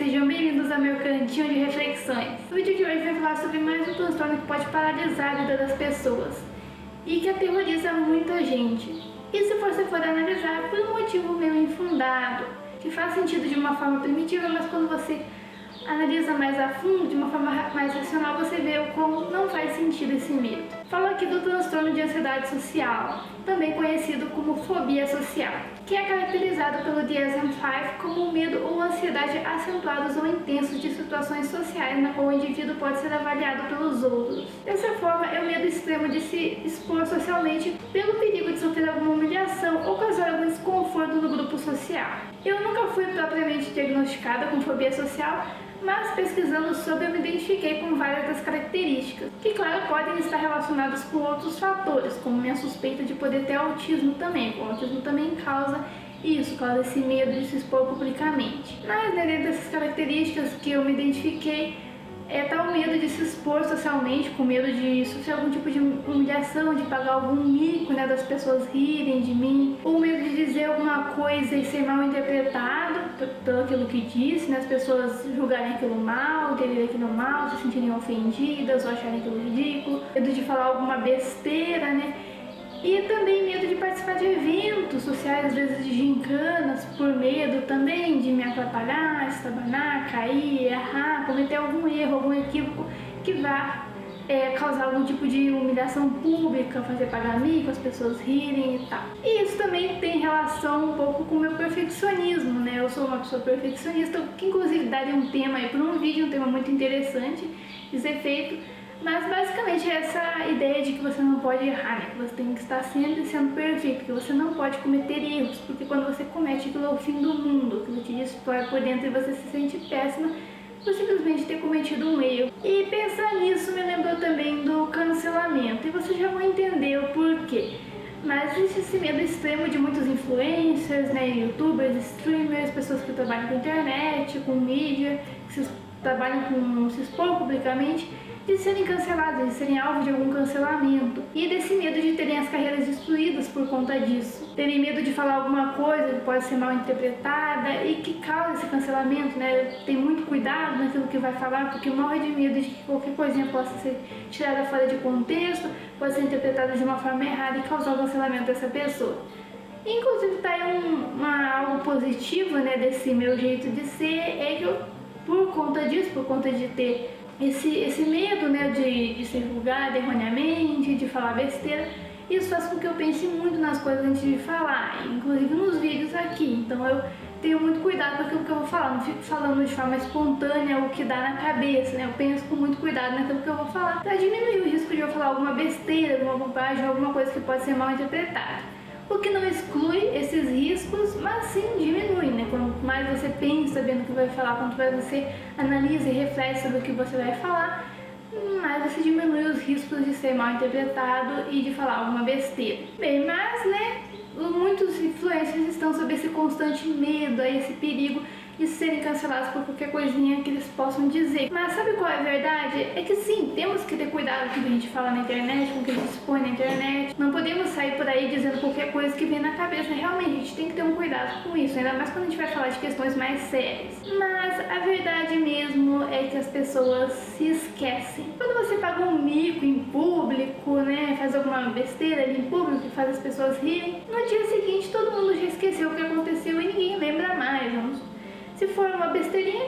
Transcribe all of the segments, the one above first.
sejam bem-vindos ao meu cantinho de reflexões. O vídeo de hoje vai falar sobre mais um transtorno que pode paralisar a vida das pessoas e que aterroriza muita gente. E se você for analisar por um motivo meio infundado, que faz sentido de uma forma primitiva, mas quando você analisa mais a fundo, de uma forma mais racional, você vê como não faz sentido esse medo. Falo aqui do transtorno de ansiedade social, também conhecido como fobia social, que é caracterizado pelo DSM-5 como um medo ou ansiedade acentuados ou intensos de situações sociais na qual o indivíduo pode ser avaliado pelos outros. Dessa forma, é o medo extremo de se expor socialmente pelo perigo de sofrer alguma humilhação ou causar algum desconforto no grupo social. Eu nunca fui propriamente diagnosticada com fobia social, mas pesquisando sobre eu me identifiquei com várias das características, que claro podem estar relacionadas com outros fatores, como minha suspeita de poder ter autismo também. O autismo também causa isso, causa esse medo de se expor publicamente. Mas dentro dessas características que eu me identifiquei, tá o medo de se expor socialmente, com medo de sofrer algum tipo de humilhação, de pagar algum mico, das pessoas rirem de mim, ou medo de dizer alguma coisa e ser mal interpretado pelo aquilo que disse, as pessoas julgarem aquilo mal, entenderem aquilo mal, se sentirem ofendidas ou acharem aquilo ridículo, medo de falar alguma besteira, E também medo de participar de eventos sociais, às vezes de gincanas, por medo também de me atrapalhar, estabanar, cair, errar, cometer algum erro, algum equívoco que vá causar algum tipo de humilhação pública, fazer pagar mico, as pessoas rirem e tal. E isso também tem relação um pouco com o meu perfeccionismo, Eu sou uma pessoa perfeccionista, que inclusive daria um tema aí para um vídeo, um tema muito interessante de ser feito. Mas basicamente é essa ideia de que você não pode errar, que você tem que estar sempre sendo perfeito, que você não pode cometer erros, porque quando você comete aquilo é o fim do mundo, aquilo te destrói por dentro e você se sente péssima por simplesmente ter cometido um erro. E pensar nisso me lembrou também do cancelamento, e você já vai entender o porquê. Mas existe esse medo extremo de muitos influencers, youtubers, streamers, pessoas que trabalham com internet, com mídia, que trabalham com se expor publicamente, de serem cancelados, de serem alvo de algum cancelamento. E desse medo de terem as carreiras destruídas por conta disso. Terem medo de falar alguma coisa que pode ser mal interpretada e que causa esse cancelamento, Tem muito cuidado naquilo que vai falar, porque morre de medo de que qualquer coisinha possa ser tirada fora de contexto, pode ser interpretada de uma forma errada e causar o cancelamento dessa pessoa. Inclusive tá aí algo positivo, desse meu jeito de ser, é que eu, por conta disso, por conta de ter esse medo, de ser julgada erroneamente, de falar besteira, isso faz com que eu pense muito nas coisas antes de falar, inclusive nos vídeos aqui. Então eu tenho muito cuidado com aquilo que eu vou falar, não fico falando de forma espontânea o que dá na cabeça, Eu penso com muito cuidado naquilo que eu vou falar, para diminuir o risco de eu falar alguma besteira, alguma bobagem, alguma coisa que pode ser mal interpretada. O que não exclui esses riscos, mas sim diminui, Quanto mais você pensa bem no que vai falar, quanto mais você analisa e reflete sobre o que você vai falar, mais você diminui os riscos de ser mal interpretado e de falar alguma besteira. Bem, mas, muitos influencers estão sob esse constante medo, esse perigo de serem cancelados por qualquer coisinha que eles possam dizer. Mas sabe qual é a verdade? É que sim, temos que ter cuidado com o que a gente fala na internet, com o que a gente expõe na internet. Não podemos sair por aí dizendo qualquer coisa que vem na cabeça. Realmente, a gente tem que ter um cuidado com isso, ainda mais quando a gente vai falar de questões mais sérias. Mas a verdade mesmo é que as pessoas se esquecem. Quando você paga um mico em público, faz alguma besteira ali em público que faz as pessoas rirem, no dia seguinte todo mundo já esqueceu o que aconteceu e ninguém lembra mais, Se for uma besteirinha,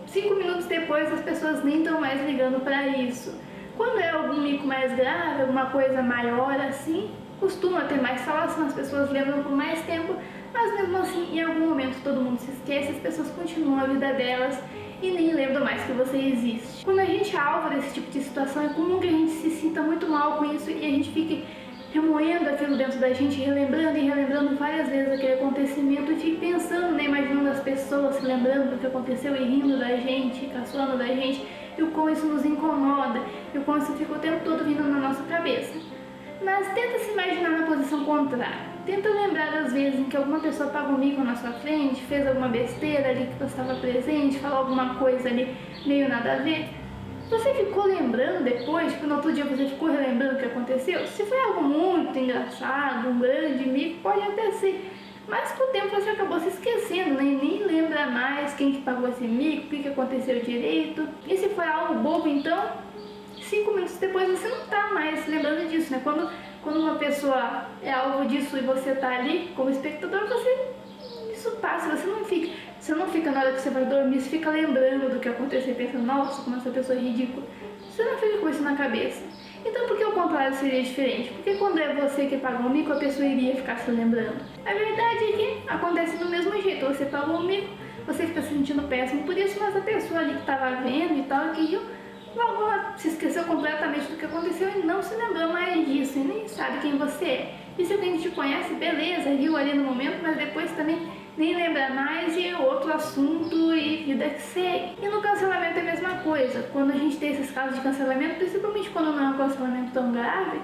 5 minutos depois as pessoas nem estão mais ligando para isso. Quando é algum mico mais grave, alguma coisa maior assim, costuma ter mais falação, as pessoas lembram por mais tempo, mas mesmo assim, em algum momento todo mundo se esquece, as pessoas continuam a vida delas e nem lembram mais que você existe. Quando a gente é alvo desse tipo de situação, é comum que a gente se sinta muito mal com isso e a gente fique remoendo aquilo dentro da gente, relembrando e relembrando várias vezes aquele acontecimento e fique pensando, imaginando as pessoas se lembrando do que aconteceu e rindo da gente, caçoando da gente, e o quão isso nos incomoda, e o quão isso fica o tempo todo vindo na nossa cabeça. Mas tenta se imaginar na posição contrária. Tenta lembrar das vezes em que alguma pessoa pagou mico na sua frente, fez alguma besteira ali que você estava presente, falou alguma coisa ali meio nada a ver. Você ficou lembrando depois, no outro dia você ficou relembrando o que aconteceu? Se foi algo muito engraçado, um grande mico, pode até ser. Mas com o tempo você acabou se esquecendo, nem lembra mais quem que pagou esse mico, o que aconteceu direito. E se for algo bobo, então 5 minutos depois você não tá mais lembrando disso, né? Quando uma pessoa é alvo disso e você tá ali como espectador, isso passa, você não fica na hora que você vai dormir, você fica lembrando do que aconteceu, pensando, nossa, como essa pessoa é ridícula. Você não fica com isso na cabeça. Então por que o contrário seria diferente? Porque quando é você que paga o mico, a pessoa iria ficar se lembrando. A verdade é que acontece do mesmo jeito, você pagou o mico, você fica se sentindo péssimo por isso, mas a pessoa ali que estava vendo e tal, que riu, logo ela se esqueceu completamente do que aconteceu e não se lembrou mais disso, e nem sabe quem você é. E se alguém te conhece, beleza, riu ali no momento, mas depois também nem lembra mais e é outro assunto e vida que segue. E no cancelamento é a mesma coisa. Quando a gente tem esses casos de cancelamento, principalmente quando não é um cancelamento tão grave,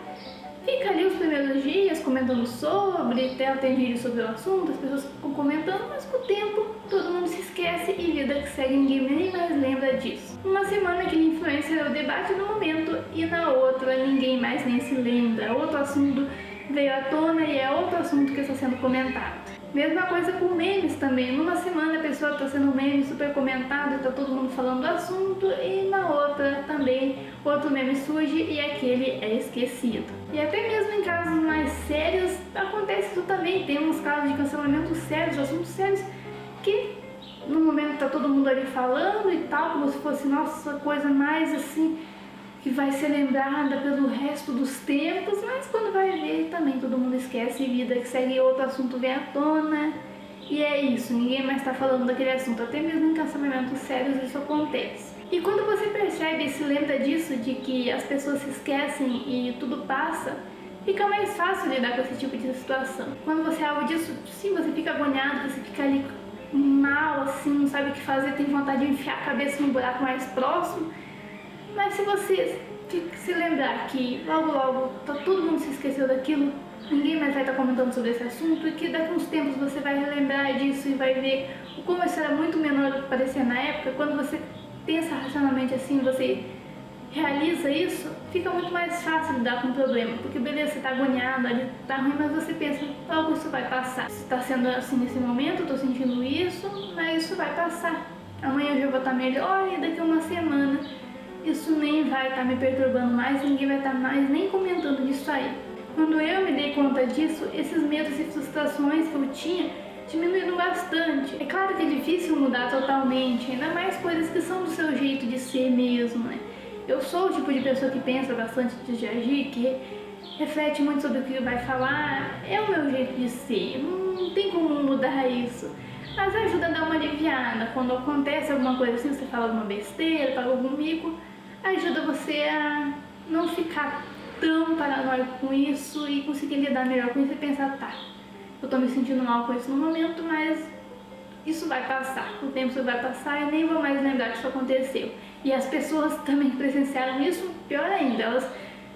fica ali os primeiros dias comentando sobre, até tem vídeo sobre o assunto, as pessoas ficam comentando, mas com o tempo todo mundo se esquece e vida que segue, ninguém nem mais lembra disso. Uma semana aquele influencer é o debate do momento e na outra ninguém mais nem se lembra. Outro assunto veio à tona e é outro assunto que está sendo comentado. Mesma coisa com memes também. Numa semana a pessoa está sendo um meme super comentado, está todo mundo falando do assunto, e na outra também outro meme surge e aquele é esquecido. E até mesmo em casos mais sérios acontece isso também. Tem uns casos de cancelamento sérios, assuntos sérios, que no momento está todo mundo ali falando e tal, como se fosse nossa coisa mais assim, que vai ser lembrada pelo resto dos tempos, mas quando vai ver também todo mundo esquece, e vida que segue, outro assunto vem à tona, e é isso, ninguém mais está falando daquele assunto, até mesmo em cancelamentos sérios isso acontece. E quando você percebe e se lembra disso, de que as pessoas se esquecem e tudo passa, fica mais fácil lidar com esse tipo de situação. Quando você é alvo disso, sim, você fica agoniado, você fica ali mal, assim, não sabe o que fazer, tem vontade de enfiar a cabeça num buraco mais próximo. Mas se você se lembrar que logo todo mundo se esqueceu daquilo, ninguém mais vai estar comentando sobre esse assunto, e que daqui a uns tempos você vai relembrar disso e vai ver o como isso era muito menor do que parecia na época, quando você pensa racionalmente assim, você realiza isso, fica muito mais fácil lidar com o problema, porque beleza, você está agoniado, ali tá ruim, mas você pensa, logo isso vai passar. Se está sendo assim nesse momento, eu estou sentindo isso, mas isso vai passar. Amanhã eu já vou estar melhor e daqui a uma semana isso nem vai estar me perturbando mais, ninguém vai estar mais nem comentando disso aí. Quando eu me dei conta disso, esses medos e frustrações que eu tinha diminuíram bastante. É claro que é difícil mudar totalmente, ainda mais coisas que são do seu jeito de ser mesmo, né? Eu sou o tipo de pessoa que pensa bastante antes de agir, que reflete muito sobre o que vai falar, é o meu jeito de ser, não tem como mudar isso. Mas ajuda a dar uma aliviada. Quando acontece alguma coisa assim, você fala alguma besteira, paga algum mico, ajuda você a não ficar tão paranoico com isso e conseguir lidar melhor com isso e pensar, tá, eu tô me sentindo mal com isso no momento, mas isso vai passar, o tempo vai passar e nem vou mais lembrar que isso aconteceu. E as pessoas também presenciaram isso, pior ainda,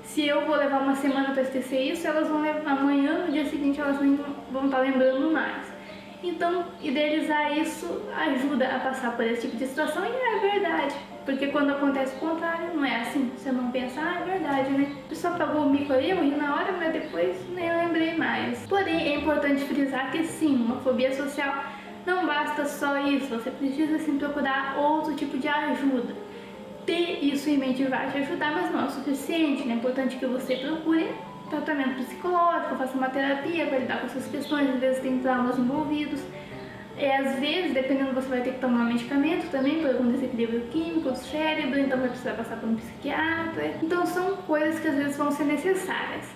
se eu vou levar uma semana para esquecer isso, elas vão levar amanhã, no dia seguinte elas nem vão estar lembrando mais. Então, idealizar isso ajuda a passar por esse tipo de situação e é verdade. Porque quando acontece o contrário, não é assim. Você não pensa, é verdade, né? A pessoa pagou o mico ali, eu ri na hora, mas depois nem lembrei mais. Porém, é importante frisar que sim, uma fobia social não basta só isso. Você precisa sim procurar outro tipo de ajuda. Ter isso em mente vai te ajudar, mas não é o suficiente, né? É importante que você procure tratamento psicológico, faça uma terapia para lidar com essas questões, às vezes tem traumas envolvidos. Às vezes, dependendo, você vai ter que tomar medicamento também por algum desequilíbrio químico do cérebro, então vai precisar passar por um psiquiatra. Então são coisas que às vezes vão ser necessárias.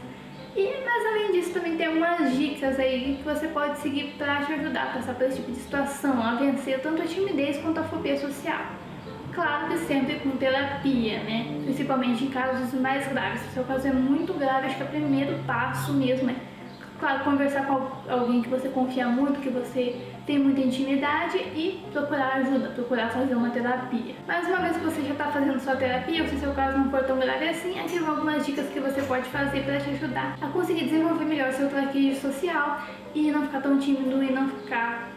Mas além disso, também tem algumas dicas aí que você pode seguir para te ajudar a passar por esse tipo de situação, a vencer tanto a timidez quanto a fobia social. Claro que sempre com terapia, né? Principalmente em casos mais graves. Se o seu caso é muito grave, acho que é o primeiro passo mesmo, claro, conversar com alguém que você confia muito, que você tem muita intimidade e procurar ajuda, procurar fazer uma terapia. Mas uma vez que você já está fazendo sua terapia, ou se seu caso não for tão grave assim, aqui vão algumas dicas que você pode fazer para te ajudar a conseguir desenvolver melhor seu traquejo social e não ficar tão tímido e não ficar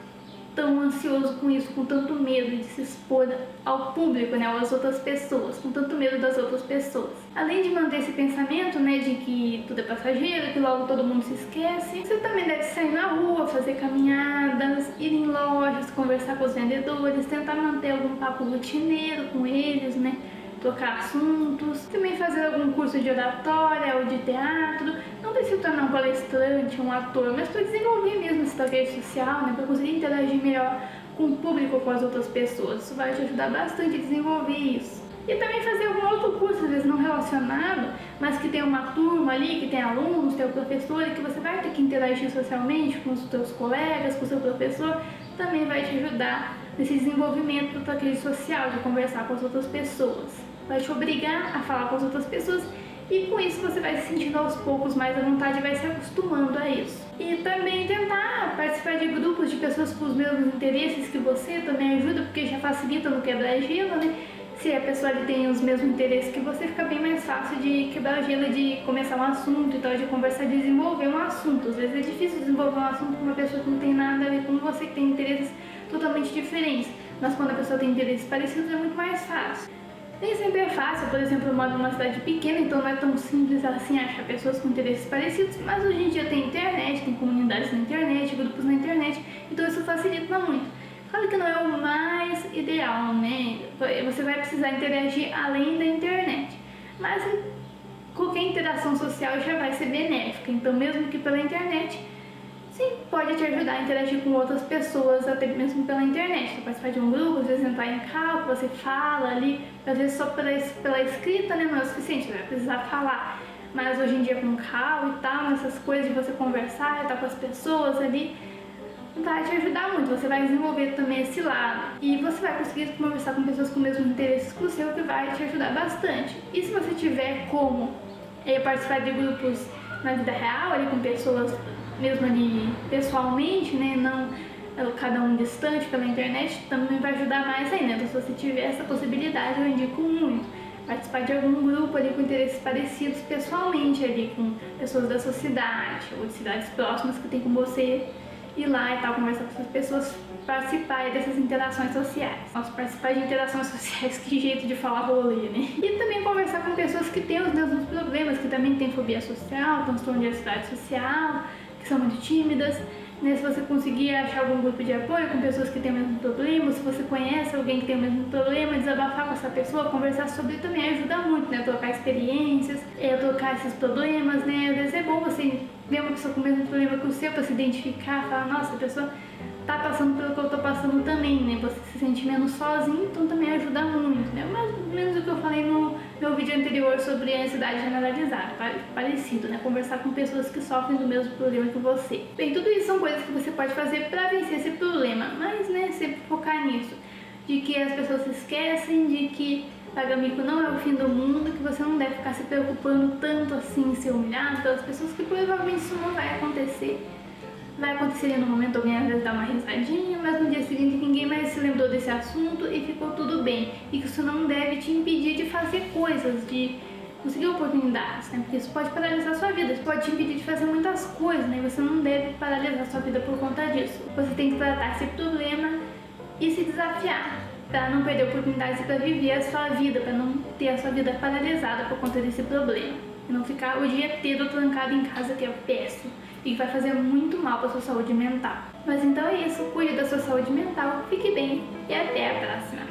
tão ansioso com isso, com tanto medo de se expor ao público, né, às outras pessoas, com tanto medo das outras pessoas. Além de manter esse pensamento, né, de que tudo é passageiro, que logo todo mundo se esquece, você também deve sair na rua, fazer caminhadas, ir em lojas, conversar com os vendedores, tentar manter algum papo rotineiro com eles, né, trocar assuntos, também fazer algum curso de oratória ou de teatro. Não precisa tornar um palestrante, um ator, mas para desenvolver mesmo essa rede social, né, para conseguir interagir melhor com o público, com as outras pessoas. Isso vai te ajudar bastante a desenvolver isso. E também fazer algum outro curso, às vezes não relacionado, mas que tem uma turma ali, que tem alunos, tem o professor, e que você vai ter que interagir socialmente com os seus colegas, com o seu professor, também vai te ajudar nesse desenvolvimento da rede social, de conversar com as outras pessoas. Vai te obrigar a falar com as outras pessoas e com isso você vai se sentindo aos poucos mais à vontade e vai se acostumando a isso. E também tentar participar de grupos de pessoas com os mesmos interesses que você também ajuda, porque já facilita no quebra-gelo, né? Se a pessoa ali tem os mesmos interesses que você, fica bem mais fácil de quebrar gelo, de começar um assunto e tal, de conversar, de desenvolver um assunto. Às vezes é difícil desenvolver um assunto com uma pessoa que não tem nada a ver com você, que tem interesses totalmente diferentes. Mas quando a pessoa tem interesses parecidos é muito mais fácil. Nem sempre é fácil, por exemplo, eu moro numa cidade pequena, então não é tão simples assim achar pessoas com interesses parecidos, mas hoje em dia tem internet, tem comunidades na internet, grupos na internet, então isso facilita muito. Claro que não é o mais ideal, né? Você vai precisar interagir além da internet, mas qualquer interação social já vai ser benéfica, então mesmo que pela internet, sim, pode te ajudar a interagir com outras pessoas, até mesmo pela internet. Você participar de um grupo, às vezes entrar em call, você fala ali, às vezes só pela escrita, né, não é o suficiente, você vai precisar falar. Mas hoje em dia com call e tal, nessas coisas de você conversar, estar com as pessoas ali, vai te ajudar muito, você vai desenvolver também esse lado. E você vai conseguir conversar com pessoas com os mesmos interesses que o seu, que vai te ajudar bastante. E se você tiver como participar de grupos na vida real, ali com pessoas mesmo ali pessoalmente, né, não cada um distante pela internet, também vai ajudar mais ainda. Então, se você tiver essa possibilidade, eu indico muito participar de algum grupo ali com interesses parecidos pessoalmente, ali com pessoas da sua cidade ou de cidades próximas que tem com você, ir lá e tal, conversar com essas pessoas, participar dessas interações sociais. Nossa, participar de interações sociais, que jeito de falar rolê, né? E também conversar com pessoas que têm os mesmos problemas, que também têm fobia social, transtorno de ansiedade social, que são muito tímidas, né? Se você conseguir achar algum grupo de apoio com pessoas que têm o mesmo problema, se você conhece alguém que tem o mesmo problema, desabafar com essa pessoa, conversar sobre também ajuda muito, né? Trocar experiências, trocar esses problemas, né? Às vezes é bom você ver uma pessoa com o mesmo problema que o seu para se identificar, falar, nossa, a pessoa tá passando pelo que eu tô passando também, né? Você se sente menos sozinho, então também ajuda muito, né? Mais ou menos o que eu falei no meu vídeo anterior sobre a ansiedade generalizada, parecido, né? Conversar com pessoas que sofrem do mesmo problema que você. Bem, tudo isso são coisas que você pode fazer para vencer esse problema, mas, né, sempre focar nisso, de que as pessoas se esquecem, de que pagar mico não é o fim do mundo, que você não deve ficar se preocupando tanto assim em ser humilhado pelas pessoas, que provavelmente isso não vai acontecer. Vai acontecer no momento, alguém às vezes dá uma risadinha, mas no dia seguinte ninguém mais se lembrou desse assunto e ficou tudo bem. E que isso não deve te impedir de fazer coisas, de conseguir oportunidades, né? Porque isso pode paralisar a sua vida, isso pode te impedir de fazer muitas coisas, né? Você não deve paralisar a sua vida por conta disso. Você tem que tratar esse problema e se desafiar, para não perder oportunidades para viver a sua vida, para não ter a sua vida paralisada por conta desse problema. E não ficar o dia inteiro trancado em casa, que é péssimo e que vai fazer muito mal para sua saúde mental. Mas então é isso, cuide da sua saúde mental, fique bem e até a próxima!